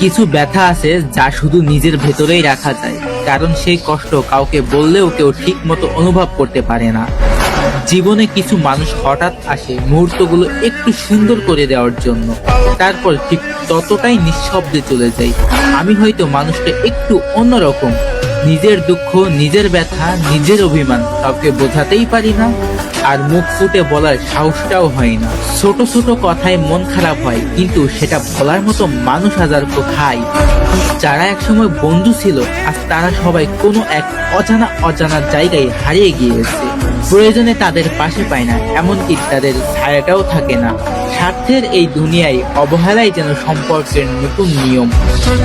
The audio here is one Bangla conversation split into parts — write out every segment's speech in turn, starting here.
কিছু ব্যথা আছে যা শুধু নিজের ভেতরেই রাখা যায়, কারণ সেই কষ্ট কাউকে বললেও কেউ ঠিক মতো অনুভব করতে পারে না। জীবনে কিছু মানুষ হঠাৎ আসে মুহূর্তগুলো একটু সুন্দর করে দেওয়ার জন্য, তারপর ঠিক ততটাই নিঃশব্দে চলে যায়। আমি হয়তো মানুষটা একটু অন্যরকম, নিজের দুঃখ, নিজের ব্যথা, নিজের অভিমান কাউকে বোঝাতেই পারি না, আর মুখ ফুটে বলার সাহসটাও হয় না। ছোট ছোট কথায় মন খারাপ হয়, কিন্তু সেটা বলার মতো মানুষ হাজার কোথায়। যারা একসময় বন্ধু ছিল, আজ তারা সবাই কোনো এক অজানা জায়গায় হারিয়ে গিয়েছে। প্রয়োজনে তাদের পাশে পায় না, এমনকি তাদের ছায়াটাও থাকে না। স্বার্থের এই দুনিয়ায় অবহেলাই যেন সম্পর্কের নতুন নিয়ম।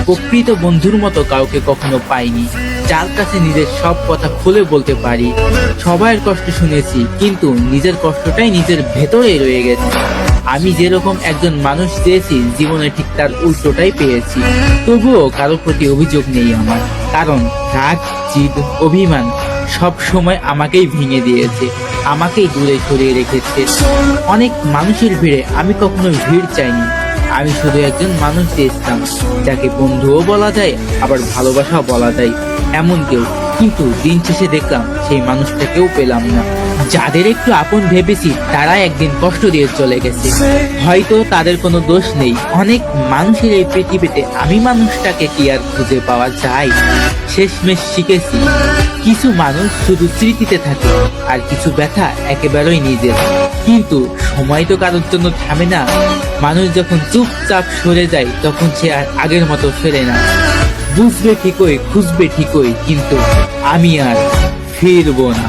প্রকৃত বন্ধুর মতো কাউকে কখনো পাইনি, যার কাছে নিজের সব কথা খুলে বলতে পারি। সবার কষ্ট শুনেছি, কিন্তু নিজের কষ্টটাই নিজের ভেতরেই রয়ে গেছে। আমি যেরকম একজন মানুষ চেয়েছি, জীবনে ঠিক তার উল্টোটাই পেয়েছি। তবুও কারোর প্রতি অভিযোগ নেই আমার, কারণ রাগ, জিদ, অভিমান সব সময় আমাকেই ভেঙে দিয়েছে, আমাকেই দূরে সরিয়ে রেখেছে। অনেক মানুষের ভিড়ে আমি কখনো ভিড় চাইনি, আমি শুধু একজন মানুষ চেয়েছিলাম, যাকে বন্ধুও বলা যায়, আবার ভালোবাসাও বলা যায়, এমন কেউ। কিন্তু দিন শেষে দেখলাম সেই মানুষটাকেও পেলাম না। যাদের একটু আপন ভেবেছি, তারা একদিন কষ্ট দিয়ে চলে গেছে। হয়তো তাদের কোনো দোষ নেই। অনেক মানুষের এই পৃথিবীতে আমি মানুষটাকে কি আর খুঁজে পাওয়া যায়? শেষমেশ শিখেছি, কিছু মানুষ শুধু স্মৃতিতে থাকে, আর কিছু ব্যথা একেবারেই নিজের। কিন্তু সময় তো কারোর জন্য থামে না। মানুষ যখন চুপচাপ সরে যায়, তখন সে আর আগের মতো ফেরে না। বুঝবে ঠিকই, খুঁজবে ঠিকই, কিন্তু আমি আর ফিরবো না।